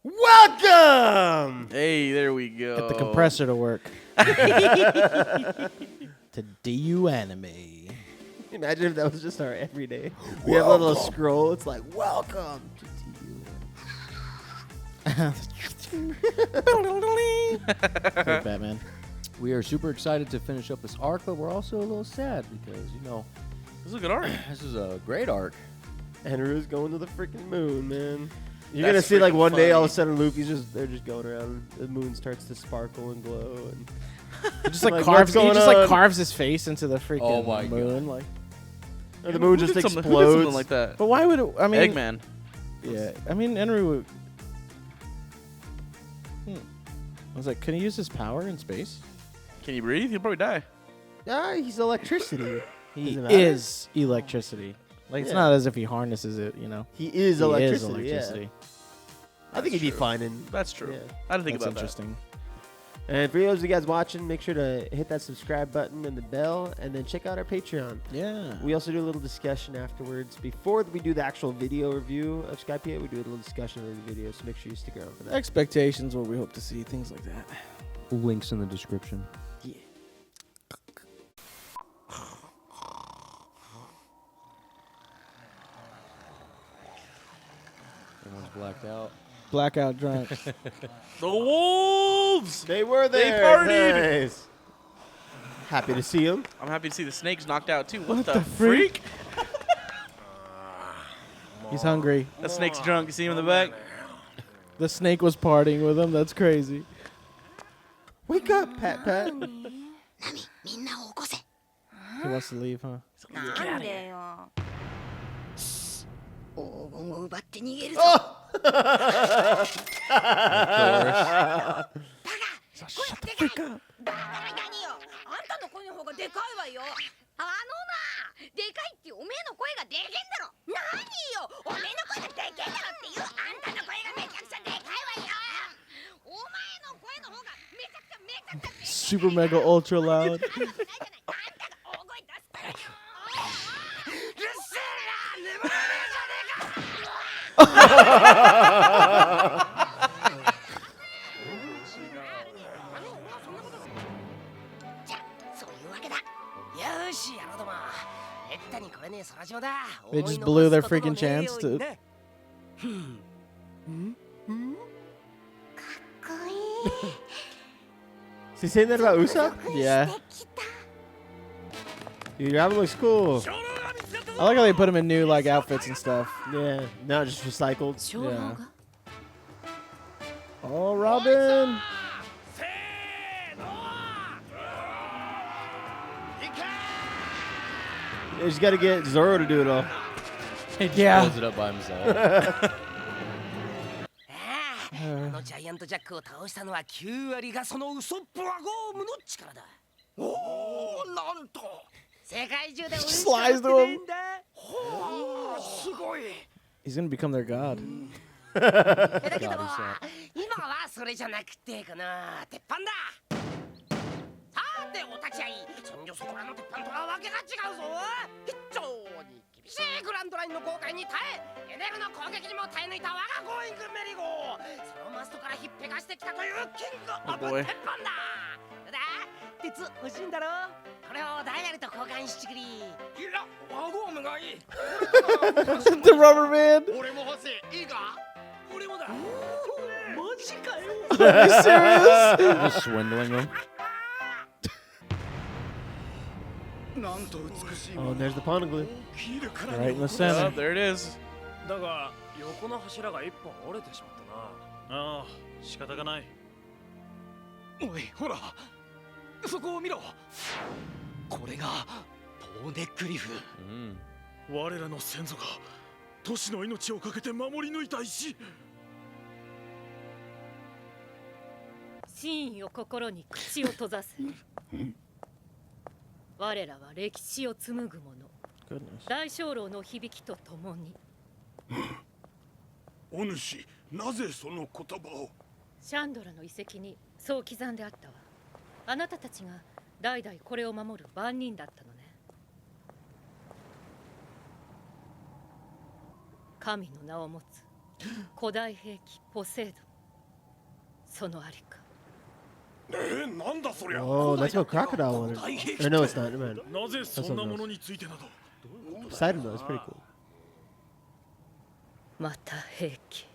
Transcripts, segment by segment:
Welcome! Hey, there we go. Get the compressor to work. To DU Anime. Imagine if that was just our everyday. We have a little scroll. It's like, welcome to DU. Great Batman. We are super excited to finish up this arc, but we're also a little sad because, you know, This is a good art. this is a great arc. ENERU's going to the freaking moon, man. You're That's gonna see like freaking one day all of a funny. sudden they're just going around. The moon starts to sparkle and glow, and He just like, Like, carves. what's He just going like on? carves his face into the freaking Oh my moon. Like, or the moon just Who did something explodes. like that. but why would it? I mean, Eggman. yeah. I mean, ENERU would. I was like, can he use his power in space? Can you breathe? He'll probably die. Ah, he's electricity. He Doesn't matter. is electricity. Like, it's Yeah. not as if he harnesses it, you know. He is He electricity. is electricity. Yeah. I think he'd be true. fine in. That's true. Yeah. I didn't think That's about interesting. And for those of you guys watching, make sure to hit that subscribe button and the bell, and then check out our Patreon. Yeah. We also do a little discussion afterwards. Before we do the actual video review of Skypiea, we do a little discussion of the video, so make sure you stick around for that. Expectations, what we hope to see, things like that. Links in the description. Yeah. Everyone's blacked out. Blackout drunk. that. The wolves! They were They there. partied. Nice. Happy to see them. I'm happy to see the snakes knocked out too. What, What the the freak? freak? He's hungry. That snake's drunk. You see him in the back? The snake was partying with him. That's crazy. Wake up, Pat Pat. みんなを起こせ He wants to leave, huh? なんでよ黄金を奪って逃げるぞ Oh! バカ声がでかいバカみたいによあんたの声の方がでかいわよあのなでかいっておめえの声がでけんだろ何よおめえの声がでけんだろっていうあんたの声がめちゃくちゃでかいわよお前の声の方がめちゃくちゃめちゃくちゃでかい Super mega ultra loud. あんたが大声出すからようるせえな眠らねえじゃねえかじゃあそういうわけだよしやろうどもめったにこれねえ空島だ They just blew their freaking chance to. かっこいい Is he saying that about Usopp? Yeah. してきた Dude, your album looks cool. I like how they put him in new like outfits and stuff. Yeah, now just recycled. 情報が Oh, Robin. You just gotta get Zoro to do it all. Yeah. Pulls it up by himself. あのジャイアントジャックを倒したのは9割がそのウソップワゴームの力だおおなんと世界中で俺しか Slides 持って to ね him. えんだほうすごい He's gonna become their god. だけど God, he's 今はそれじゃなくてこの鉄板ださてお立ち会いそんじょそこらの鉄板とはわけが違うぞ非常に厳しいグランドラインの航海に耐えエネルの攻撃にも耐え抜いた我がゴーイングメリゴーそのマストからひっぺがしてきたというキングオブ boy. 鉄板だどうだ鉄欲しいんだろこれをダイヤルと交換してくれいやワゴームがいい The rubber man. 俺も欲しいいいか俺もだマジかよ Are you serious? Just swindling him. Oh, there's the Poneglyph. Right in the Oh, center. there it is. だが横の柱が一本折れてしまったな。ああ、仕方がない。おいほらそこを見ろこれがポーネグリフ Mm. 我らの先祖が都市の命をかけて守り抜いた石。真意を心に口を閉ざせ我らは歴史を紡ぐ者 Goodness. 大鐘楼の響きとともにお主、なぜその言葉を。シャンドラの遺跡にそう刻んであったわあなたたちが代々これを守る番人だったのね神の名を持つ古代兵器ポセイドンそのありか。なんだそりゃ。 Oh, that's what Crocodile wanted. Or no, it's not. Man. なぜそんなものについてなど。 Poseidon though, it's pretty cool. また兵器。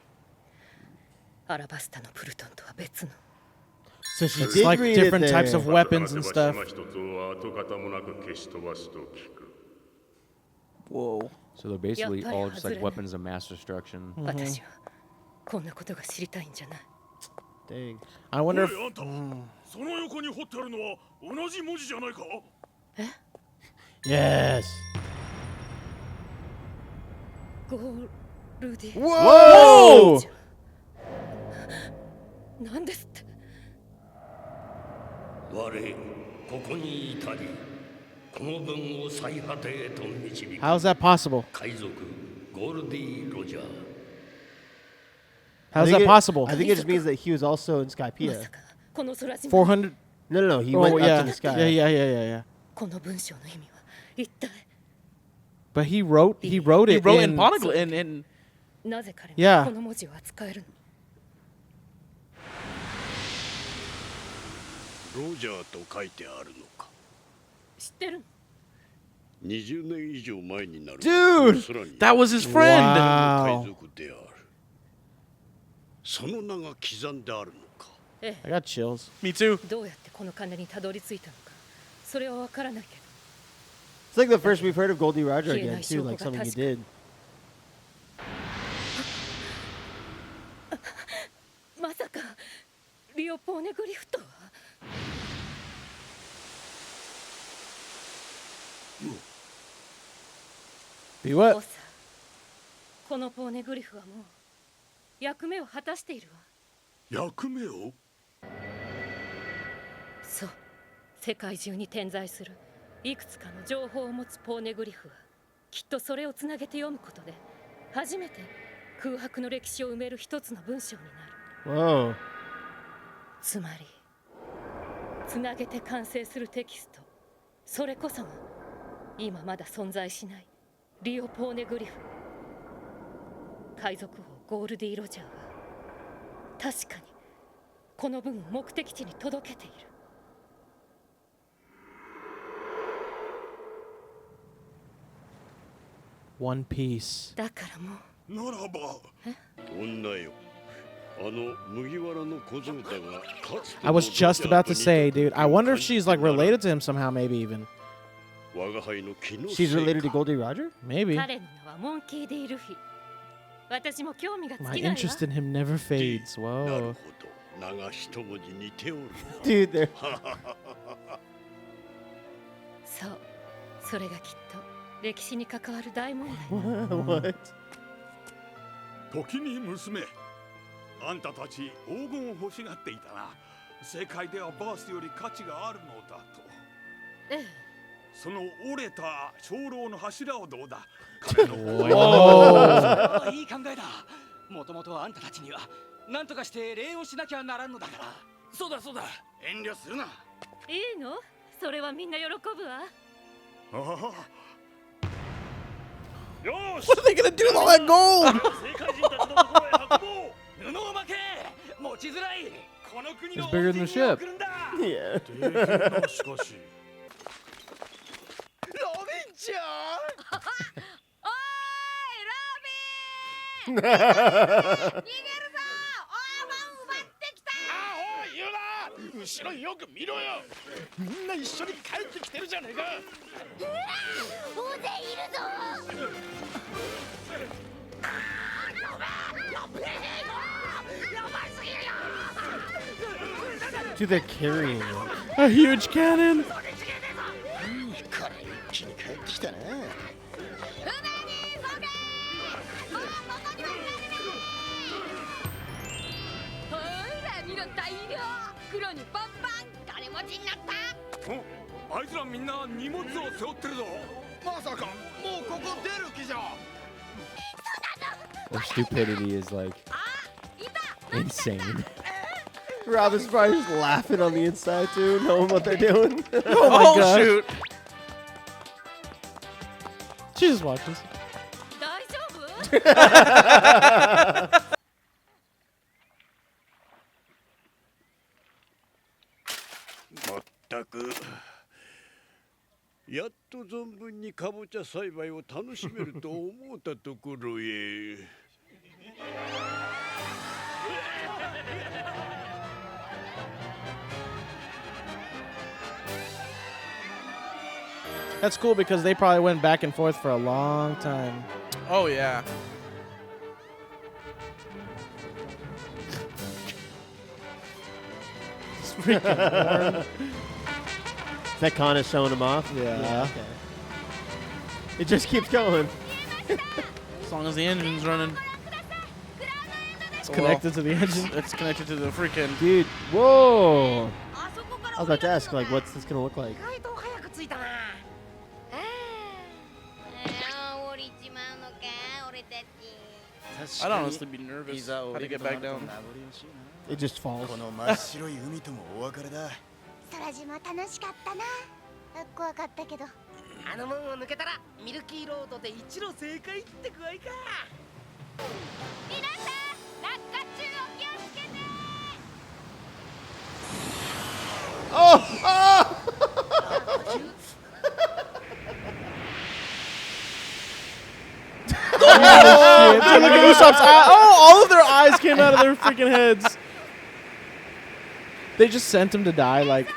アラバスタのプルトンとは別の。 So she It's did like read it different types there. of weapons and stuff. Whoa. So they're basically Yeah, all just like yeah. weapons of mass destruction. 私はこんなことが知りたいんじゃない。 Dang. I wonder お if いあんた、その横に彫ってあるのは同じ文字じゃないか。 Yes. ゴールディ。 Whoa! なんですって。我ここに至りこの文を最果てへと導く How's that possible? 海賊ゴールディ・ロジャー How's I think that it- possible? I think it just means that he was also in ま Skypiea. さかこの空島。 400. No, no, no. He Oh went up yeah, to the sky. yeah, yeah, yeah, yeah, yeah. この文章の意味は一体 But he wrote He it wrote in in Poneglyph. In なぜ彼 Yeah. がこの文字を扱えるの。ロジャーと書いてあるのか。知ってるの。 20年以上前になる Dude! 空に that was his friend. Wow. 海賊である。その名が刻んであるのか。 え I got chills. Me too. え、どうやってこの金にたどり着いたのか、それはわからないけど。 It's like the first we've heard of Goldie Roger He again, and I too, like showed something he Tasca. did. まさかリオポーネグリフとは。 Be オ what? サ、このポーネグリフはもう役目を果たしているわ。役目を。そう、世界中に点在するいくつかの情報を持つポーネグリフはきっとそれをつなげて読むことで初めて空白の歴史を埋める一つの文章になる。 Whoa. つまりつなげて完成するテキスト、それこそが今まだ存在しないリオポーネグリフ。海賊王ゴールディ・ロジャーは確かにこの文を目的地に届けている。 One Piece. だからもうならば。女よ。あの麦わらの小僧だがかつて I was just about to say, dude. I wonder if she's like related to him somehow, maybe even. 我が輩の気の She's せい related to か Goldie Roger? Maybe. 彼の名はモンキー・ディ・ルフィ。私も興味が尽 My きないわ。 interest in him never fades. なる Whoa. ほど。名が一文字似ておる。 Dude, they're そう、それがきっと歴史に関わる大問題。 what? 時に娘、あんたたち黄金を欲しがっていたな。世界ではバースより価値があるのだと。ええ、その折れた鐘楼の柱をどうだ。 Whoa. いい考えだ。もともとあんたたちには何とかして礼をしなきゃならんのだから。そうだそうだ。遠慮するな。いいの？それはみんな喜ぶわ。ああ。よし。 What are they gonna do with all that gold? 世界人たちのところへ運ぼう。布を巻け。持ちづらい。この国の It's bigger than the 王子に ship. 送るんだ。 Yeah. できるなしかし。ロビンちゃん。おーい、ロビン逃げるぞ。おー、奪ってきた。あおい、言うな。後ろよく見ろよ。みんな一緒に帰ってきてるじゃねえか。大勢いるぞ。 Dude, they're carrying it. A huge cannon. 一気に帰ってきたな。船に急げ。もうここにはほら見ろ、大量。黒にパンパン。金持ちになった。お、あいつらみんな荷物を背負ってるぞ。まさかもうここ出る気じゃ。 Their stupidity is like いた。 insane. Robin's probably just laughing on the inside, too, knowing what they're doing. Oh my Oh gosh. shoot! She just watches. 大丈夫？ったくやっと存分にかぼちゃ栽培を楽しめると思ったところへ。That's cool because they probably went back and forth for a long time. Oh yeah. It's freaking warm. Is that Kana showing him off? Yeah. Okay. It just keeps going. As long as the engine's running. It's connected to the engine. It's connected to the freaking. Dude, whoa. I was about to ask, like, what's this going to look like? 意外と早く着いたな。降りちまうのか、俺たち。 I'd honestly be nervous how to get back down. It just falls. この真っ白い海ともお別れだ。空島楽しかったな。怖かったけど。あの門を抜けたらミルキーロードで一路正解って具合か。皆さん、落下中お気をつけて。Oh! Oh! Oh, shit. Dude, look at Usopp's eye. Oh, all of their eyes came out of their freaking heads. They just sent him to die, like.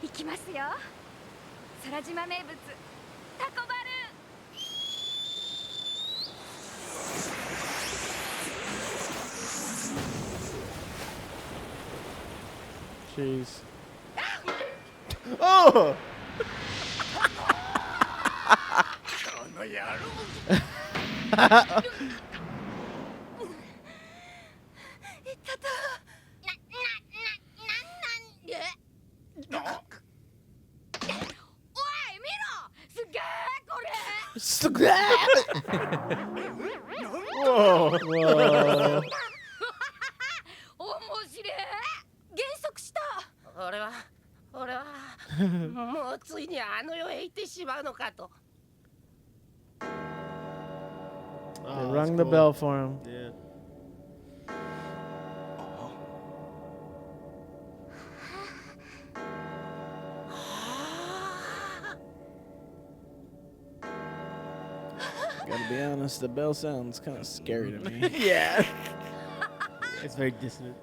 行きますよ。空島名物タコバルーン。 Jeez. Oh! この野郎。Whoa! 面白い。減速した。俺はもうついにあの世へ行ってしまうのかと。 They Oh, rung that's the cool. bell for him. Yeah. Gotta be honest, the bell sounds kind of scary to me. Yeah. It's very dissonant.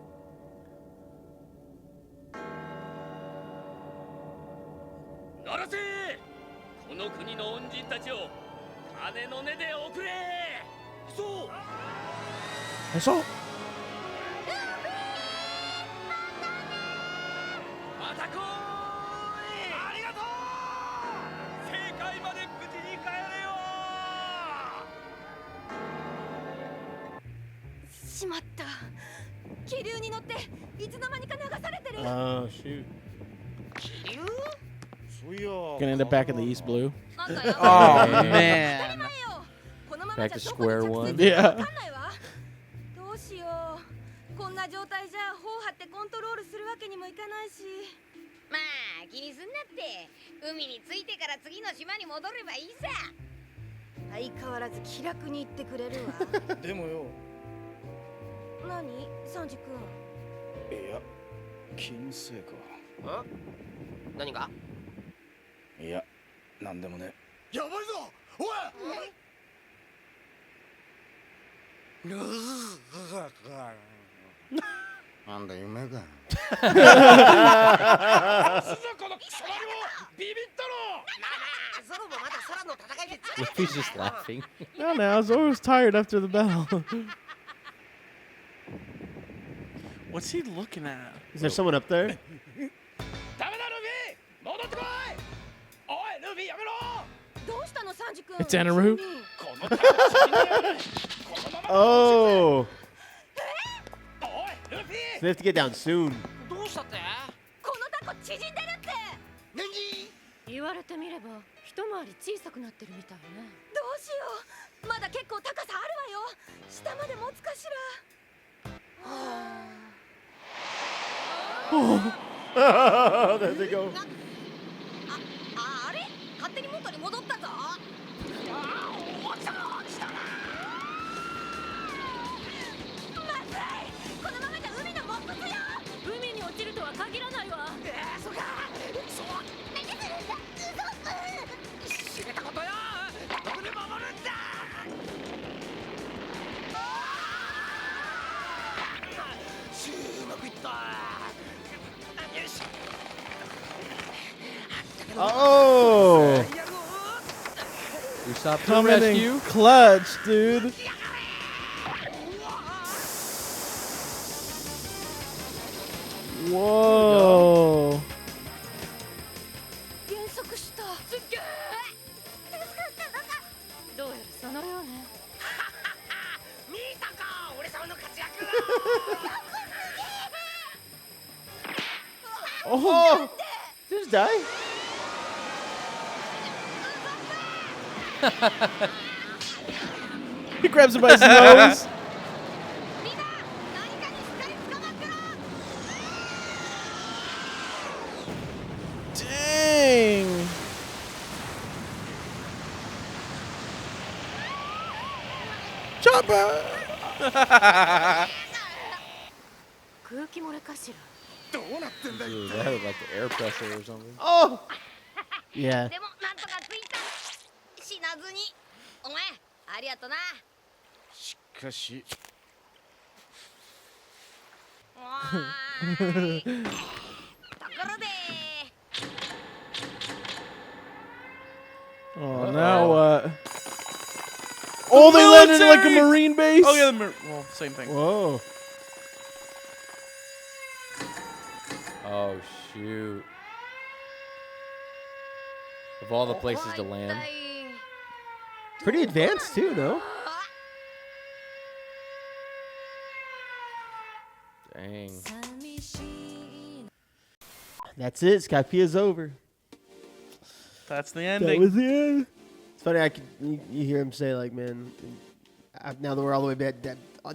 鳴らせこの国の恩人たちを鐘の音で送れ。そう I saw. また来い。ありがとう。正解まで無事に帰れよ。しまった。気流に乗っていつの間にか流されてる。 Oh, shoot. 気流？ Gonna end up back in the East Blue. Oh man. Back to square one. Yeah. どうしよう。こんな状態じゃ砲張ってコントロールするわけにもいかないし。まあ気にすんなって。海に着いてから次の島に戻ればいいさ。相変わらず気楽に言ってくれるわ。でもよ。何、サンジ君。いや、気のせいか。何が？いや、なんでもね。やばいぞ。おい。なんだ夢か。He's just laughing. No, now Zoro's tired after the battle. What's he looking at? Is there someone up there? ダメだルフィ、戻ってこい。おいルフィやめろ。どうしたの、サンジ君。 It's ENERU. このタコ死んでやる。このまま Oh! おいルフ So they have to get down soon. どうしたって？このタコ縮んでるって。何？言われてみれば一回り小さくなってるみたいね。どうしよう。まだ結構高さあるわよ。下まで持つかしら。Oh, there they go. あれ？勝手に元に戻ったぞ。落ちたな。Oh! Usopp to the Coming rescue. in clutch, dude. Whoa. 減速したすっげえ助かったのかどうやらそのようね。見たか俺様の活躍 Oh! Just die? He grabs him by his nose. みんな何かにしっかり捕まってろ Dang. Chopper. 空気漏れかしら。 Dude, that had like air pressure or something. Oh! Yeah. でもなんとかついた死なずにお前ありがとなしかしわーいところで Oh, now what? Oh, they landed in like a military! marine base. Oh yeah, well, same thing. Whoa. Oh shoot! Of all the places to land. Pretty advanced too, no? Dang. That's it. Skypiea's over. That's the That ending. was the end. It's funny. You hear him say like, "Man, now that we're all the way back,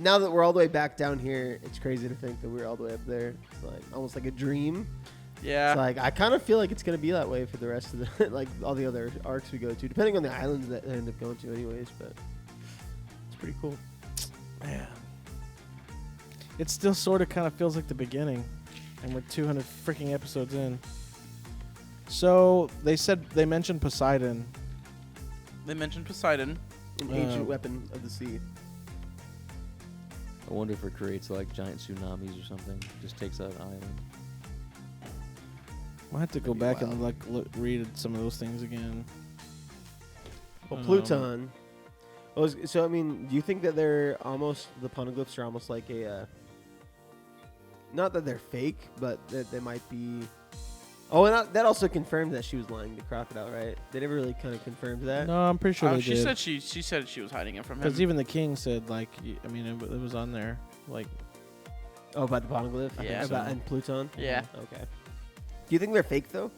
now that we're all the way back down here, it's crazy to think that we're all the way up there. It's like almost like a dream." Yeah. It's like I kind of feel like it's gonna be that way for the rest of the like all the other arcs we go to, depending on the islands that I end up going to, anyways. But it's pretty cool. Yeah. It still sort of kind of feels like the beginning, and we're 200 freaking episodes in. So they mentioned Poseidon. They mentioned Poseidon. An ancient weapon of the sea. I wonder if it creates like giant tsunamis or something. Just takes out an island. I'll have to go That'd be back and read some of those things again. Well, Pluton. Well, so I mean, do you think that they're almost the poneglyphs are almost like a? Not that they're fake, but that they might be. Oh, and that also confirmed that she was lying to Crocodile, right? They never really kind of confirmed that. No, I'm pretty sure they She did. said she said she was hiding it from him. Because even the king said, like, I mean, it was on there. Like, Oh, about the poneglyph? Yeah. About and Pluton? Yeah. Okay. Do you think they're fake, though?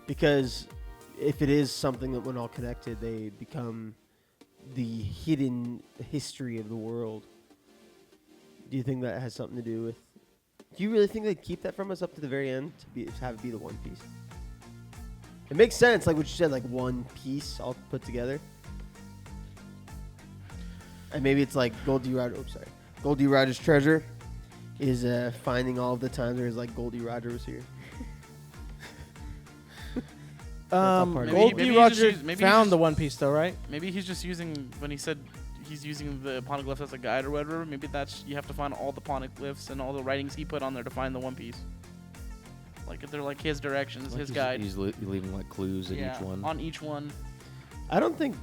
Because if it is something that when all connected, they become the hidden history of the world. Do you think that has something to do with... Do you really think they'd keep that from us up to the very end to have it be the One Piece? It makes sense, like what you said, like one piece all put together. And maybe it's like Goldie Roger's treasure is finding all of the times where it's like Goldie Roger was here. Goldie Roger found the One Piece, though, right? Maybe he's just using, when he said he's using the poneglyphs as a guide or whatever, maybe that's, you have to find all the poneglyphs and all the writings he put on there to find the One Piece. Like, they're like his directions, Like his guide. He's leaving like clues in Yeah, each one. on each one. I don't think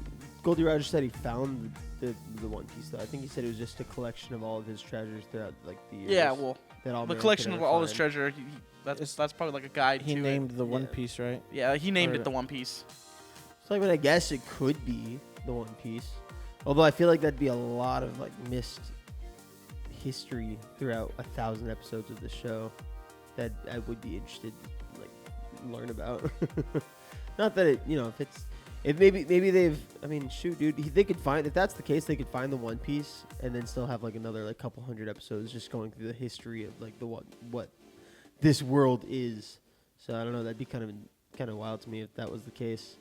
Goldie Roger said he found the One Piece, though. I think he said it was just a collection of all of his treasures throughout like the years. Yeah, well, that all the man collection could of ever all his find. treasure, that's probably like a guide He to named it. the One Piece, right? Yeah, he named Or- it the One Piece. So I mean, I guess it could be the One Piece. Although I feel like that'd be a lot of like missed history throughout 1,000 episodes of the show that I would be interested to like learn about. Not that it, if maybe they've, I mean, shoot, dude, they could find, if that's the case, they could find the One Piece and then still have like another like couple hundred episodes just going through the history of like what this world is. So I don't know, that'd be kind of wild to me if that was the case.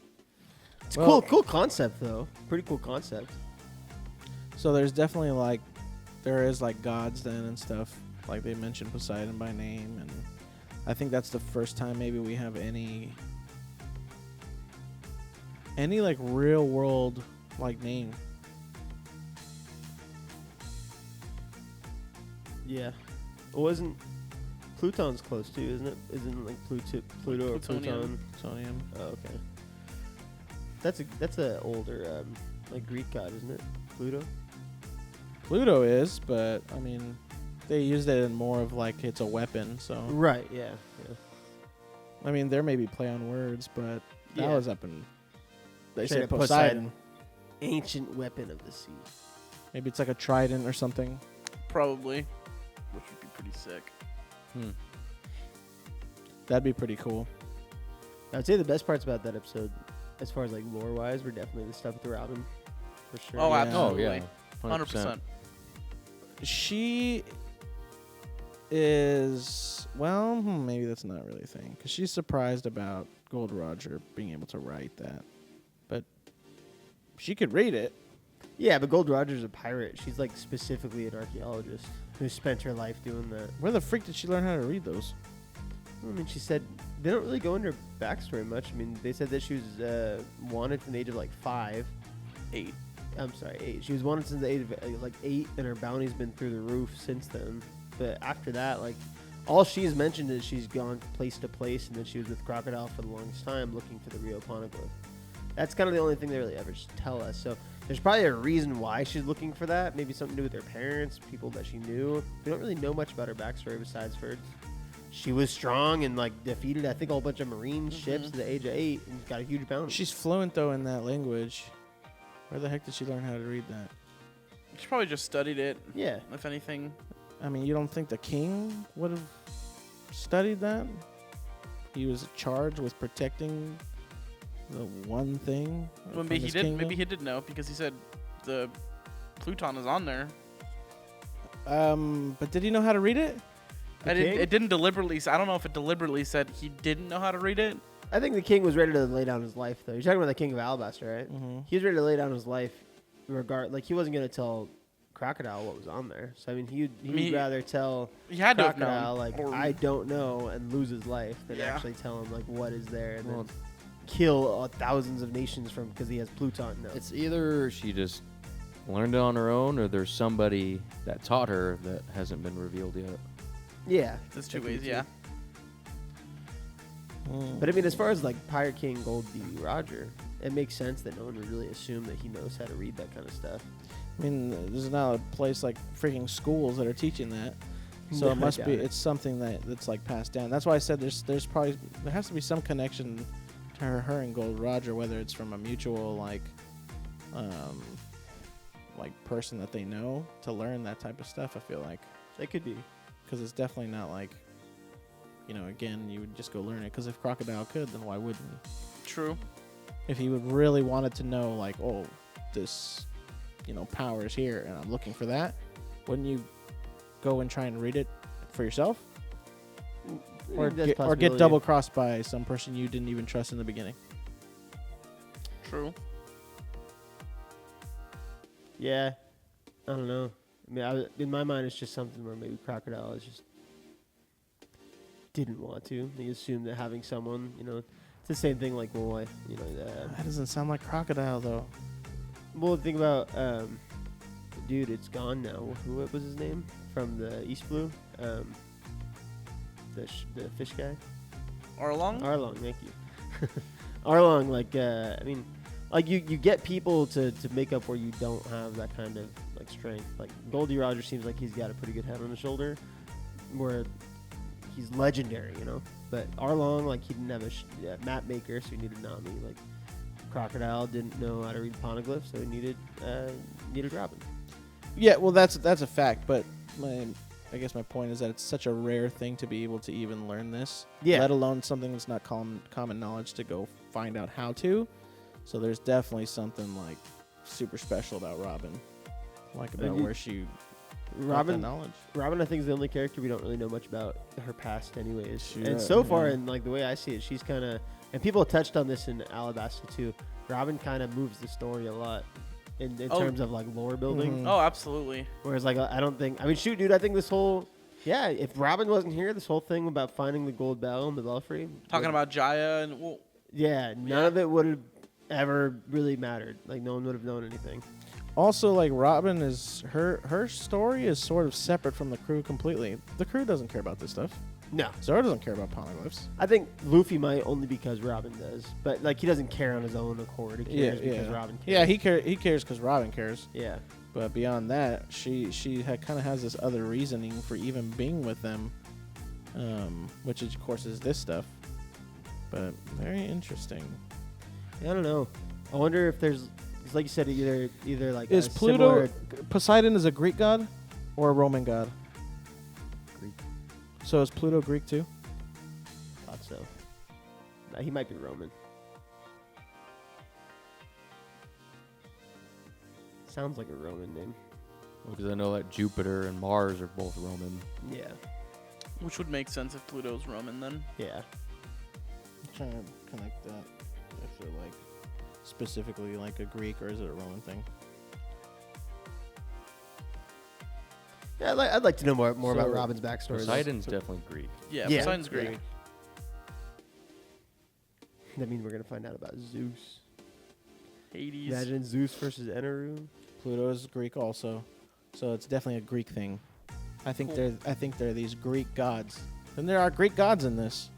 It's a cool concept though. Pretty cool concept. So there's definitely like, there is like gods then and stuff. Like they mentioned Poseidon by name, and I think that's the first time maybe we have any like real world like name. Yeah. It wasn't Pluton's close too, isn't it? Isn't like Pluto or Pluton? Plutonium. Oh, okay. That's a older like Greek god, isn't it? Pluto. Pluto is, but I mean, they used it in more of like it's a weapon. So Right. Yeah. I mean, there may be play on words, but that Yeah. was up in. They Straight said up Poseidon. Ancient weapon of the sea. Maybe it's like a trident or something. Probably. Which would be pretty sick. That'd be pretty cool. I'd say the best parts about that episode, as far as like lore wise, were definitely the stuff with Robin, for sure. Oh, Yeah. absolutely. Oh, yeah. 100%. She is maybe that's not really a thing because she's surprised about Gold Roger being able to write that, but she could read it. Yeah, but Gold Roger's a pirate. She's like specifically an archaeologist who spent her life doing that. Where the freak did she learn how to read those? I mean, she said they don't really go into her backstory much. I mean, they said that she was wanted from the age of like 8. I'm sorry, 8. She was wanted since the age of like 8, and her bounty's been through the roof since then. But after that, like, all she's mentioned is she's gone place to place, and that she was with Crocodile for the longest time looking for the Rio Poneglyph. That's kind of the only thing they really ever tell us. So there's probably a reason why she's looking for that. Maybe something to do with her parents, people that she knew. We don't really know much about her backstory besides for she was strong and like defeated, I think, a whole bunch of marine ships at the age of 8 and got a huge bounty. She's fluent though in that language. Where the heck did she learn how to read that? She probably just studied it. Yeah. If anything. I mean, you don't think the king would have studied that? He was charged with protecting the one thing. Maybe from he his did. kingdom? Maybe he did know because he said the Pluton is on there. But did he know how to read it? It didn't deliberately. I don't know if it deliberately said he didn't know how to read it. I think the king was ready to lay down his life, though. You're talking about the king of Alabaster, right? Mm-hmm. He was ready to lay down his life, like he wasn't going to tell Crocodile what was on there. So I mean, he'd rather tell He had to have Crocodile known. like Or- I don't know and lose his life than Yeah. actually tell him like what is there and Well, then kill thousands of nations from because he has Pluton. No. It's either she just learned it on her own, or there's somebody that taught her that hasn't been revealed yet. Yeah, There's two definitely ways. Yeah. But I mean, as far as like Pirate King Gold D. Roger, it makes sense that no one would really assume that he knows how to read that kind of stuff. I mean, there's not a place like freaking schools that are teaching that, so No, it must I be. doubt it. It's something that's like passed down. That's why I said there has to be some connection to her and Gold Roger, whether it's from a mutual like person that they know to learn that type of stuff. I feel like That could be. because it's definitely not like, again, you would just go learn it. Because if Crocodile could, then why wouldn't he? True. If he would really wanted to know, like, oh, this, power is here, and I'm looking for that, wouldn't you go and try and read it for yourself, or That's a get possibility. double crossed by some person you didn't even trust in the beginning? True. Yeah, I don't know. I mean, in my mind, it's just something where maybe Crocodile is just didn't want to. He assumed that having someone, it's the same thing like Moy. That doesn't sound like Crocodile though. Well, think about, dude, it's gone now. What was his name from the East Blue? The fish guy. Arlong. Arlong, thank you. Arlong, I mean, like you get people to make up where you don't have that kind of like strength. Like Goldie Roger seems like he's got a pretty good head on his shoulder, where he's legendary, But Arlong, like he didn't have a map maker, so he needed Nami. Like Crocodile didn't know how to read poneglyphs, so he needed Robin. Yeah, well, that's a fact. But I guess my point is that it's such a rare thing to be able to even learn this. Yeah. Let alone something that's not common knowledge to go find out how to. So there's definitely something like super special about Robin, like about where she got that knowledge. Robin, I think, is the only character we don't really know much about her past, anyways. Sure, and so far, yeah. in like the way I see it, she's kind of, and people touched on this in Alabaster too. Robin kind of moves the story a lot in terms of like lore building. Mhm. Oh, absolutely. Whereas like I don't think, I mean, shoot, dude, I think this whole, if Robin wasn't here, this whole thing about finding the gold bell and the belfry, Talking about Jaya and none of it would have ever really mattered. Like no one would have known anything. Also, like Robin is her story is sort of separate from the crew completely. The crew doesn't care about this stuff. No. Zoro doesn't care about poneglyphs. I think Luffy might only because Robin does, but like he doesn't care on his own accord. He cares because Robin cares. Yeah, he cares because Robin cares. Yeah. But beyond that, she kind of has this other reasoning for even being with them, which of course is this stuff. But very interesting. I don't know. I wonder if there's, cause like you said, either like Is a Pluto similar- Poseidon is a Greek god or a Roman god? Greek. So is Pluto Greek too? Thought so. Nah, he might be Roman. Sounds like a Roman name. Because I know that Jupiter and Mars are both Roman. Yeah. Which would make sense if Pluto's Roman then. Yeah. I'm trying to connect that. If they're like specifically like a Greek or is it a Roman thing? Yeah, I'd like to know more about So, Robin's backstory. Poseidon's definitely Greek. Yeah, Yeah. Poseidon's Greek. Yeah. That means we're gonna find out about Zeus. Hades. Imagine Zeus versus Eneru. Pluto is Greek also, so it's definitely a Greek thing. I think Cool. they're these Greek gods, and there are Greek gods in this.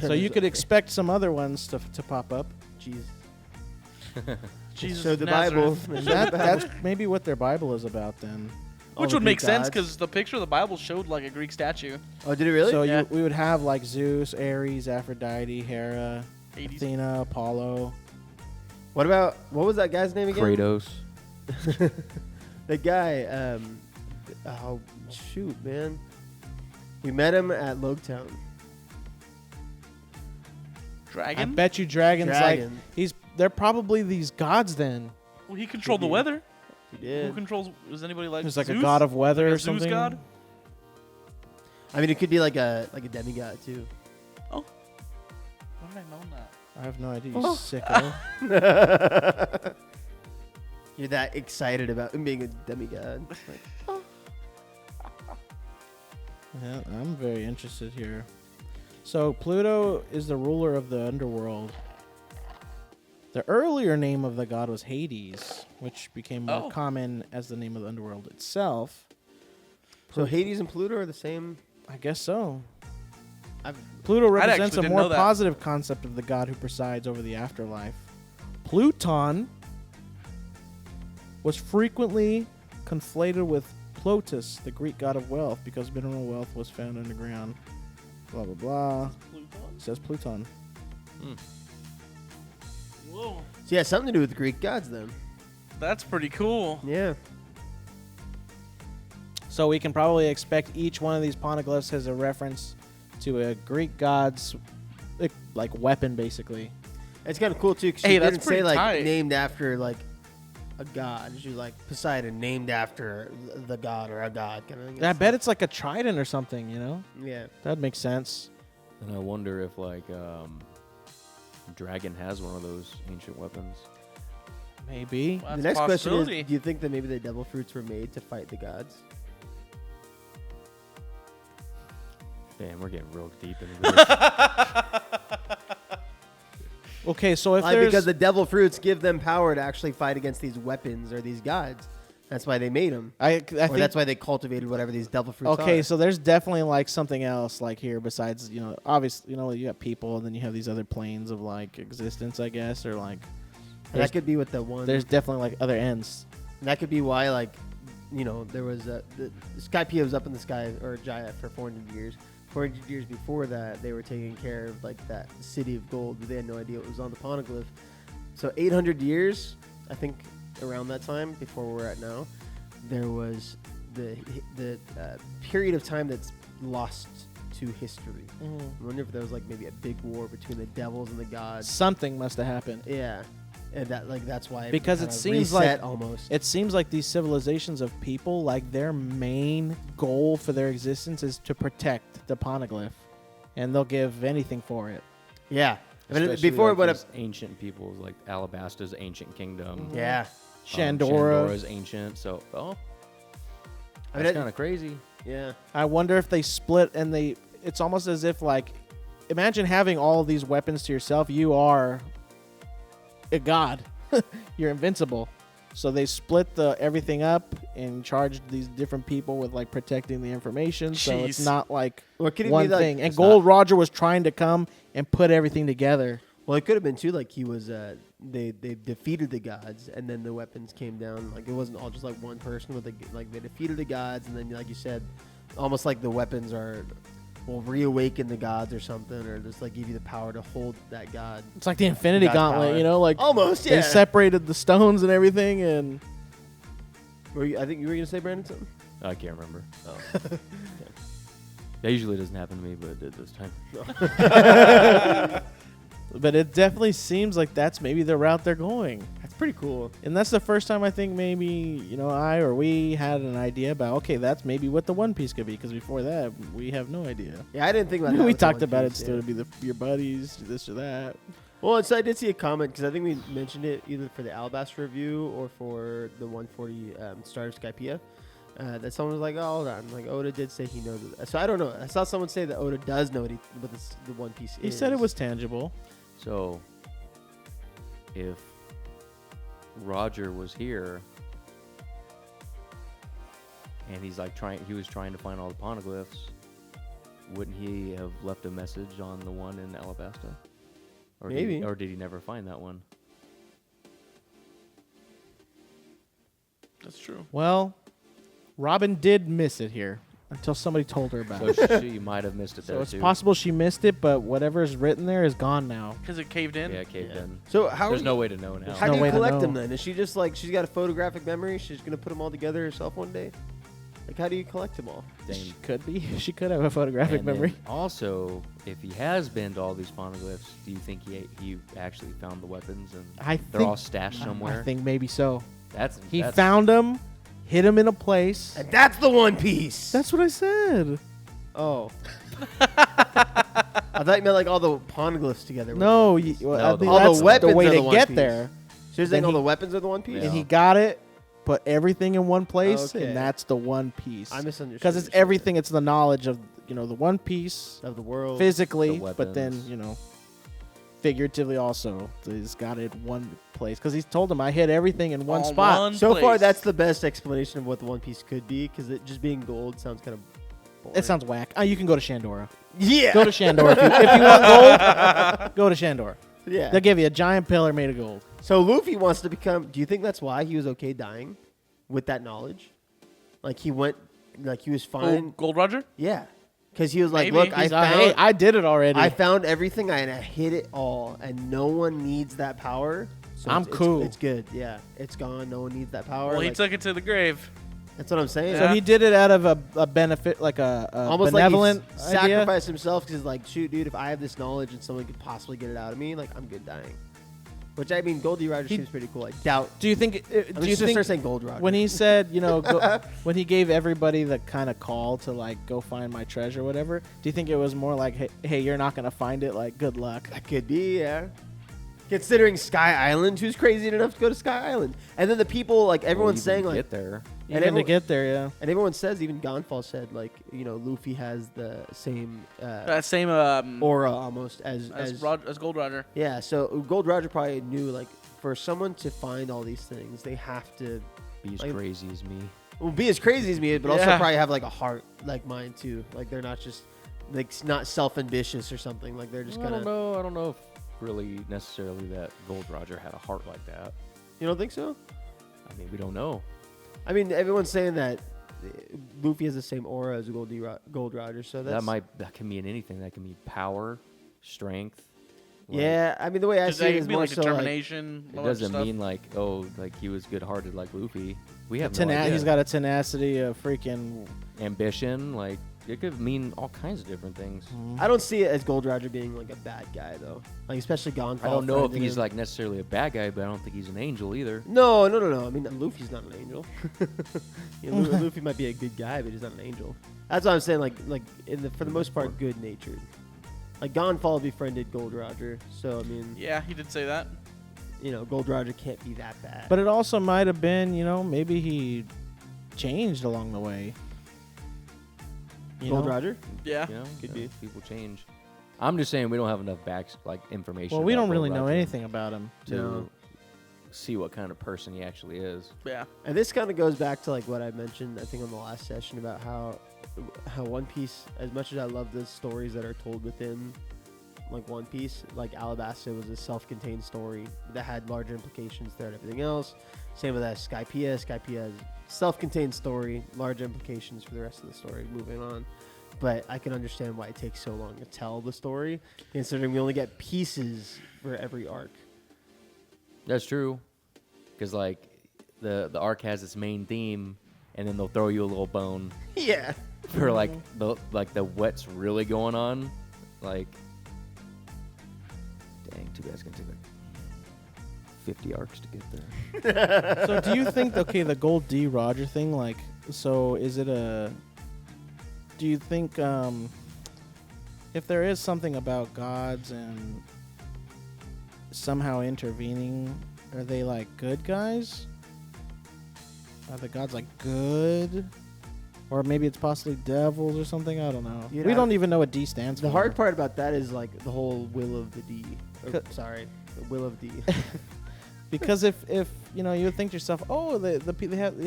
So you could expect some other ones to pop up. Jeez. Jesus So of the Nazareth. Bible. That's maybe what their Bible is about then. All Which the would make Greek sense gods. because the picture of the Bible showed like a Greek statue. Oh, did it really? So Yeah. we would have like Zeus, Ares, Aphrodite, Hera, Hades. Athena, Apollo. What was that guy's name again? Kratos. The guy, oh shoot, man. We met him at Logetown. Dragon? I bet you Dragon's Dragon. like they're probably these gods then. Well, he controlled the Maybe. weather. He Who did. controls? Is anybody like There's like Zeus? a god of weather Like or a Zeus something. god? I mean, it could be like a demigod too. When did I know that? I have no idea. You Oh. sicko. You're that excited about him being a demigod. Like, Yeah, I'm very interested here. So Pluto is the ruler of the underworld. The earlier name of the god was Hades, which became more Oh. common as the name of the underworld itself. so Hades and Pluto are the same. I guess so. I've, Pluto I represents actually a didn't more know that. positive concept of the god who presides over the afterlife. Pluton was frequently conflated with Plotus, the Greek god of wealth, because mineral wealth was found underground. Blah, blah, blah. Pluton? It says Pluton. Whoa. so yeah, something to do with the Greek gods then. That's pretty cool. Yeah. So we can probably expect each one of these poneglyphs has a reference to a Greek god's like weapon, basically. It's kind of cool too. 'Cause Hey, she that's didn't say pretty like tight. named after like a god. She was like Poseidon, named after the god or a god kind of thing. I bet it's like a trident or something, you know? Yeah. That'd make sense. And I wonder if like Dragon has one of those ancient weapons. Maybe. Well, The that's next a question is: possibility. do you think that maybe the devil fruits were made to fight the gods? Damn, we're getting real deep into this. Okay, so if Like, there's because the devil fruits give them power to actually fight against these weapons or these gods. That's why they made them. I Or think that's why they cultivated whatever these devil fruits are. okay, so there's definitely like something else like here besides, you know, obviously, you know, you got people and then you have these other planes of like existence, I guess, or like And that could be what the one. there's definitely like other ends. And that could be why, like, you know, there was the Skypiea was up in the sky or Jaya for 400 years. 400 years before that, they were taking care of like that city of gold, but they had no idea what was on the poneglyph. So 800 years, I think, around that time before we're at now, there was the period of time that's lost to history. I wonder if there was like maybe a big war between the devils and the gods. Something must have happened. Yeah, and that's why Because it kinda seems reset like almost. It seems like these civilizations of people, like their main goal for their existence is to protect the poneglyph, and they'll give anything for it. Yeah, I mean, Especially, before like, it would have. these ancient peoples like Alabasta's ancient kingdom. Yeah, Shandora's. Shandora's ancient. So, I that's mean, kind of crazy. yeah. I wonder if they split and it's almost as if like, imagine having all of these weapons to yourself. You are a god. You're invincible. So they split everything up and charged these different people with like protecting the information. So it's Jeez. not like Or could it one be like, thing. And it's Gold Roger was trying to come and put everything together. Well, it could have been too. Like he was, they defeated the gods, and then the weapons came down. Like it wasn't all just like one person with like they defeated the gods, and then like you said, almost like the weapons will reawaken the gods or something, or just like give you the power to hold that god. It's like the Infinity God's Gauntlet, power. you know, like Almost, they yeah. separated the stones and everything, and I think you were gonna say, Brandon, something. I can't remember. Oh. That usually doesn't happen to me, but it did this time. but it definitely seems like that's maybe the route they're going. That's pretty cool. And that's the first time I think maybe, you know, I or we had an idea about, okay, that's maybe what the One Piece could be, because before that, we have no idea. Yeah, I didn't think about that. We with the talked One about Piece, it still to be your buddies, this or that. Well, so I did see a comment because I think we mentioned it either for the Alabaster review or for the 140 Star of Skypiea. That someone was like, "Oh, hold on!" Like Oda did say he knows it. So I don't know. I saw someone say that Oda does know what the One Piece is. He said it was tangible. So, if Roger was here and he's like he was trying to find all the poneglyphs, wouldn't he have left a message on the one in Alabasta? Or Maybe. Did he never find that one? That's true. Well, Robin did miss it here until somebody told her about So it. she might have missed it So there it's too. possible she missed it, but whatever is written there is gone now. Because it caved in. Yeah, it caved in. So how? There's are no you, way to know now. How no do way you to collect know. them then? Is she just like she's got a photographic memory? She's gonna put them all together herself one day? Like how do you collect them all? Dang. Could be. She could have a photographic And then memory. also, if he has been to all these poneglyphs, do you think he actually found the weapons and I they're think, all stashed somewhere? I think maybe so. He that's found them, hit them in a place. And that's the One Piece. That's what I said. Oh. I thought you meant like all the poneglyphs together. No, I I the think all that's the weapons the way are to the One get Piece. there. So you're saying Then all he- the weapons are the One Piece? Yeah. And he got it, put everything in one place, Okay. and that's the One Piece. I misunderstood. Because it's everything. It's the knowledge of the One Piece of the world. physically, The but then weapons. figuratively also. He's got it in one place because he's told him I hit everything in one All spot. one So far, place. that's the best explanation of what the One Piece could be, because it just being gold sounds kind of boring. It sounds whack. You can go to Shandora. Yeah. Go to Shandora if you want gold. Go to Shandora. Yeah. They'll give you a giant pillar made of gold. So Luffy wants to become. Do you think that's why he was okay dying, with that knowledge? Like he went, like he was fine. Gold Roger? Yeah, because he was like, Maybe. look, I He's like, found, hey, I did it already. I found everything, and I hit it all, and no one needs that power. So I'm it's cool. It's good. Yeah, it's gone. No one needs that power. Well, he Like, took it to the grave. that's what I'm saying. So he did it out of a benefit, like a Almost benevolent like he idea. sacrificed himself because he's like, shoot, dude, if I have this knowledge and someone could possibly get it out of me, like I'm good dying. Which I mean, Goldie Roger seems pretty cool. I doubt. Do you think? I'm Do you just gonna think start saying Gold Roger. when he said, when he gave everybody the kind of call to like go find my treasure, or whatever? Do you think it was more like, hey, you're not gonna find it? Like, good luck. That could be, yeah. Considering Sky Island, who's crazy enough to go to Sky Island? And then the people, like everyone's saying, like, get there. Even to everyone- get there, yeah. and everyone says, even Gonfall said, like, Luffy has the same That same aura almost as Gold Roger. yeah. So Gold Roger probably knew, like, for someone to find all these things, they have to Be as like- crazy as me. be as crazy as me, but also Yeah. probably have like a heart like mine too. Like they're not just like not self-ambitious or something. Like they're just I kind don't of. know. I don't know if really necessarily that Gold Roger had a heart like that. You don't think so? I mean, we don't know. I mean, everyone's saying that Luffy has the same aura as Gold Roger, so that's That can mean anything. That can mean power, strength. like, yeah. I mean, the way I Does see it that is be more like so like, determination? It all that doesn't stuff? mean like like he was good-hearted like Luffy. We have no idea. He's got a tenacity of freaking. ambition. Like it could mean all kinds of different things. I don't see it as Gold Roger being like a bad guy though. Like especially Gonfall. I don't know if friended he's him. like necessarily a bad guy, but I don't think he's an angel either. No. I mean, Luffy's not an angel. Luffy might be a good guy, but he's not an angel. That's what I'm saying. Like for the most part, good natured. Like Gonfall befriended Gold Roger, so I mean, Yeah, he did say that. Gold Roger can't be that bad. But it also might have been, maybe he changed along the way. Gold Roger? Yeah. Could be. People change. I'm just saying we don't have enough information. Well, we about don't really Gold know Roger anything about him. to see what kind of person he actually is. Yeah. And this kind of goes back to like what I mentioned, I think, on the last session about how One Piece, as much as I love the stories that are told within like One Piece, like Alabasta was a self-contained story that had larger implications there and everything else. Same with that Skypiea. Skypiea is self-contained story, large implications for the rest of the story. Moving on. But I can understand why it takes so long to tell the story, considering we only get pieces for every arc. That's true, because like the arc has its main theme, and then they'll throw you a little bone. Yeah. For like the what's really going on, like. Dang, too bad it's gonna take like 50 arcs to get there. So do you think, okay, the Gold D Roger thing, like, so is it a, do you think if there is something about gods and somehow intervening, are they like good guys? Are the gods like good? Or maybe it's possibly devils or something? I don't know. You We know, don't even know what D stands for. The hard part about that is like the whole will of the D. Or, sorry, the will of D. Because if you know, you would think to yourself, oh, they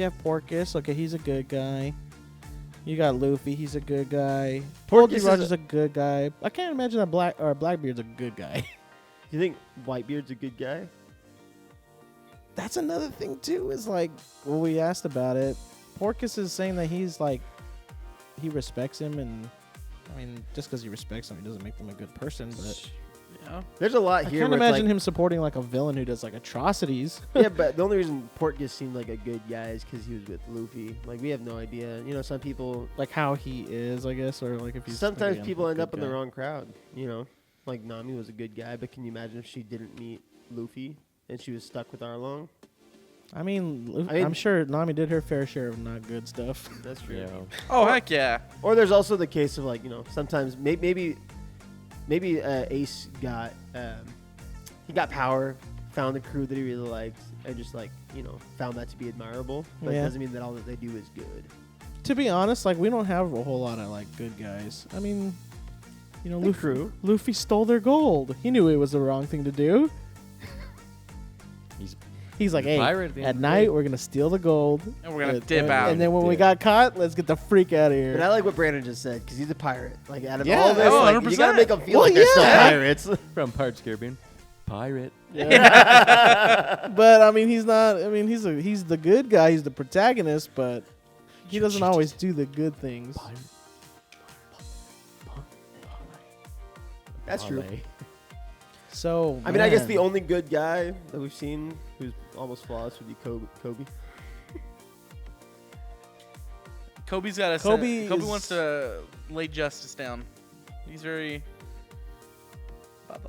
have Porcus, okay, he's a good guy. You got Luffy, he's a good guy. Goldie Roger's a good guy. I can't imagine Blackbeard's a good guy. You think Whitebeard's a good guy? That's another thing too. Is like when we asked about it, Porcus is saying that he's like he respects him, and I mean, just because he respects him, he doesn't make them a good person. But Yeah. There's a lot I here. can't where it's imagine like, him supporting like a villain who does like atrocities. Yeah, but the only reason Porcus seemed like a good guy is because he was with Luffy. Like, we have no idea. You know, some people... Like how he is, I guess, or like if he's... Sometimes again, people a end good up in the guy. wrong crowd, you know? Like, Nami was a good guy, but can you imagine if she didn't meet Luffy and she was stuck with Arlong? I mean, I mean- I'm sure Nami did her fair share of not good stuff. That's true. Yeah. Oh, heck yeah. Or there's also the case of, like, you know, sometimes maybe Ace got... he got power, found a crew that he really liked, and just, like, you know, found that to be admirable. But it Yeah. doesn't mean that all that they do is good. To be honest, like we don't have a whole lot of like good guys. I mean, you know, The crew. Luffy stole their gold. He knew it was the wrong thing to do. He's like, hey, pirate at the end at of the night day." we're gonna steal the gold, And we're gonna dip out. and then when we Dip. got caught, let's get the freak out of But here. I like what Brandon just said, because he's a pirate. Like, out of Yeah. all this, Oh, like, you gotta 100%. make them feel Well, like they're still yeah. pirates. From Pirates of the Caribbean. Pirate. But I mean, he's not. I mean, he's the good guy. He's the protagonist, but he doesn't always do the good things. That's true. So I mean, I guess man. the only good guy that we've seen who's almost flawless would be Kobe. Kobe's got a Kobe Kobe is- wants to lay justice down. He's very.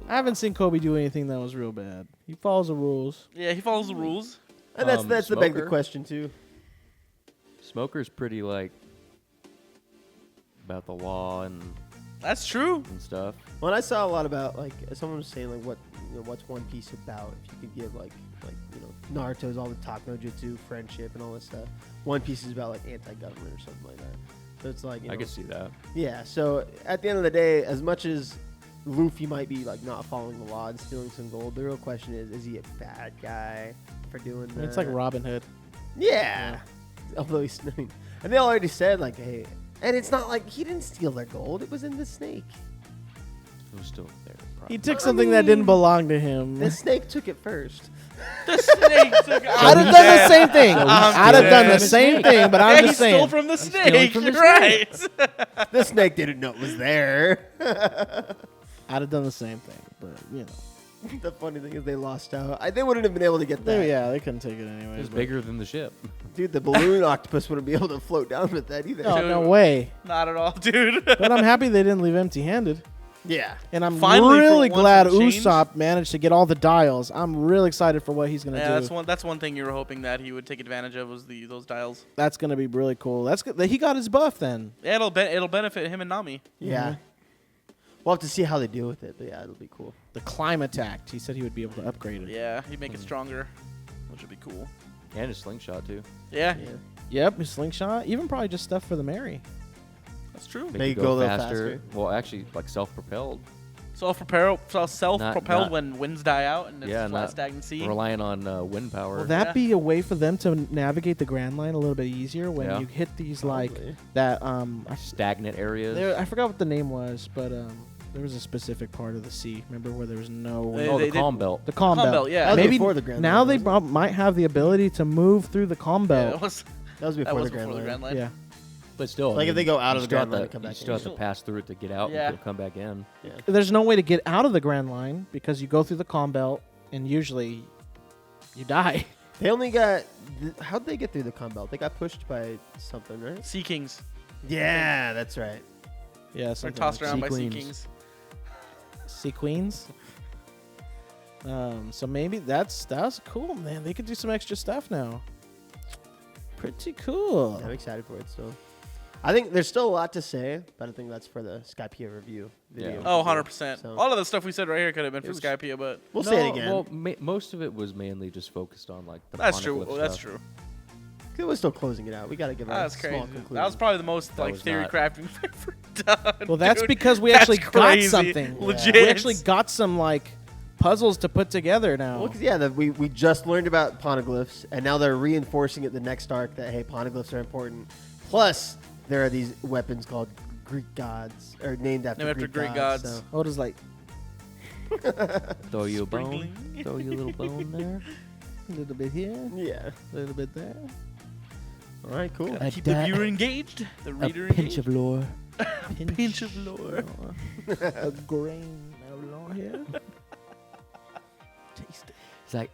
I haven't seen Kobe do anything that was real bad. He follows the rules. Yeah, he follows the rules. And that's the big Smoker? question too. Smoker's pretty like about the law and That's true. stuff. Well, I saw a lot about, like, someone was saying, like, what's One Piece about? If you could give like you know, Naruto's all the talk no jutsu, friendship, and all this stuff. One Piece is about like anti-government or something like that. So it's like, you know, I could see that. yeah. So at the end of the day, as much as Luffy might be like not following the law and stealing some gold, the real question is he a bad guy for doing that? It's like Robin Hood. Yeah. Although he's, I mean, and they already said, like, hey, and it's not like he didn't steal their gold; it was in the snake. It was still there. He Probably. took something that didn't belong to him. The snake took it first. The snake took. I'd have done the same thing. I'd have done the same thing, but I'm Yeah, just he stole saying. from the stealing snake. from the You're right. The snake didn't know it was there. I'd have done the same thing, but you know. The funny thing is they lost out. They wouldn't have been able to get that. Yeah, they couldn't take it anyway. It was but- bigger than the ship. Dude, the balloon octopus wouldn't be able to float down with that either. No, no way. Not at all, dude. But I'm happy they didn't leave empty-handed. Yeah. And I'm Finally, for really once glad in change. Usopp managed to get all the dials. I'm really excited for what he's gonna Yeah, do. that's one thing you were hoping that he would take advantage of was those dials. That's gonna be really cool. That's good. He got his buff then. Yeah, it'll benefit him and Nami. Yeah. We'll have to see how they deal with it, but yeah, it'll be cool. The climate act. He said he would be able to upgrade it. Yeah, he'd make it stronger, which would be cool. And a slingshot, too. Yeah, Yep, his slingshot. Even probably just stuff for the Mary. that's true. Make it go a little faster. Well, actually, like self-propelled. Self-propelled Not- when winds die out and it's Yeah, a flat not stagnant sea. relying on wind power. Will that Yeah. be a way for them to navigate the Grand Line a little bit easier when Yeah. you hit these Probably. like that? Stagnant areas. I forgot what the name was, but there was a specific part of the sea. Remember where there was no They- Oh, they the did- calm belt. the calm Calm belt. belt, yeah. That was Maybe before the Grand now Line, they wasn't might have the ability to move through the calm Yeah, belt. that was That was that before was the Grand before the Line. Grand Line. Yeah. But still, Like if they go out you of the still Grand have Line to- and come back you still in. have to pass through it to get out Yeah. and come back in. Yeah. There's no way to get out of the Grand Line because you go through the calm belt and usually you die. They only got. How'd they get through the calm belt? They got pushed by something, right? Sea Kings. Yeah, that's right. Yeah, They're something tossed like around Sea by Sea Queens. Kings. Sea Queens. So maybe that's cool, man. They could do some extra stuff now. Pretty cool. I'm excited for it still. I think there's still a lot to say, but I think that's for the Skypiea review video. Yeah. Oh, 100%. So- All of the stuff we said right here could have been for It was- Skypiea, but We'll No, say it again. Well, most of it was mainly just focused on like the that's true. poneglyph Well, that's stuff. true. We're still closing it out. We got to give That's a crazy. small conclusion. That was probably the most That like was theory not- crafting we've ever done. Well, that's dude. because we That's actually got crazy. something. Legit. We actually got some like puzzles to put together now. Well, 'cause, yeah, we just learned about poneglyphs, and now they're reinforcing it the next arc that, hey, poneglyphs are important. Plus, there are these weapons called Greek gods, or named after, Named after Greek Greek gods. gods. So. Oh, it is like Throw you a bone. Sprinkling. Throw you a little bone there. a little bit here, Yeah. a little bit there. All right, cool. A Keep the dot- viewer engaged, the A reader pinch engaged. of lore. Pinch of lore. A grain of lore here. Taste it. It's like,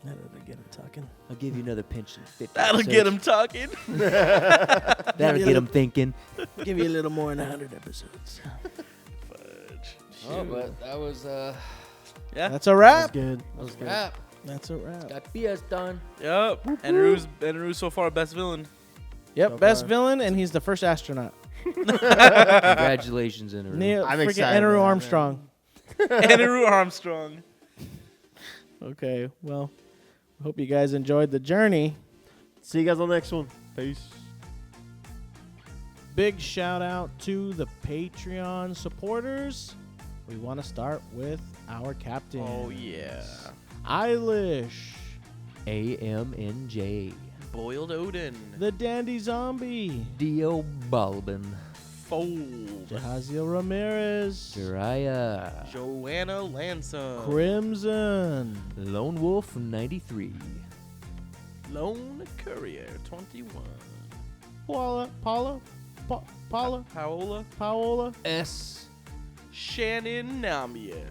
That'll get him talking. I'll give you another pinch and 50 That'll get him talking. That'll get him thinking. Give you a little more than 100 episodes. Fudge. Oh, but that was Yeah. That's a wrap. Good. that was good. wrap. That's a wrap. Skypiea's done. Yep. ENERU's so far best villain. Yep, So best far. villain, and he's the first astronaut. Congratulations, ENERU. Neil, I'm freaking excited ENERU about that, Armstrong. ENERU Armstrong. Okay, well, hope you guys enjoyed the journey. See you guys on the next one. Peace. Big shout out to the Patreon supporters. We want to start with our captain. Oh yeah. Eilish, AMNJ. Boiled Odin. the Dandy Zombie, Dio Balbin. Fold. Jahaziel Ramirez, Jiraiya. Joanna Lansom. Crimson, Lone Wolf 93. Lone Courier 21. Paula, Paola. S. Shannon Namia.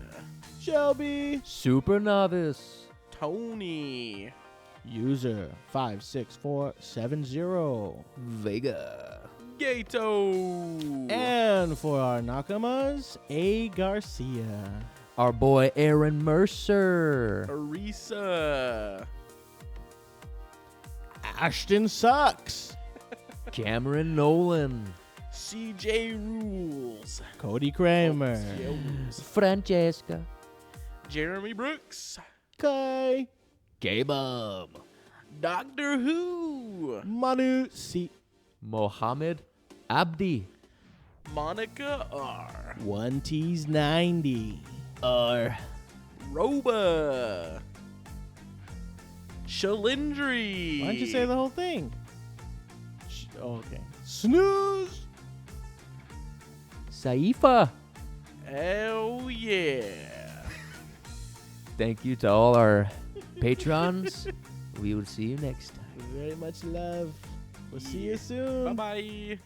Shelby, Super Novice. Tony. user 56470. Vega. Gato. And for our Nakamas, A. Garcia. Our boy Aaron Mercer. Arisa. Ashton Sucks. Cameron Nolan. CJ Rules. Cody Kramer. Francesca. Jeremy Brooks. Kai. K-Bum. Doctor Who. Manu C. Mohammed Abdi. Monica R. 1T's 90. Roba. Shalindri. Why don't you say the whole thing? Okay. Snooze. Saifa. Hell yeah. Thank you to all our patrons. We will see you next time. Very much love. We'll see you soon. Bye bye.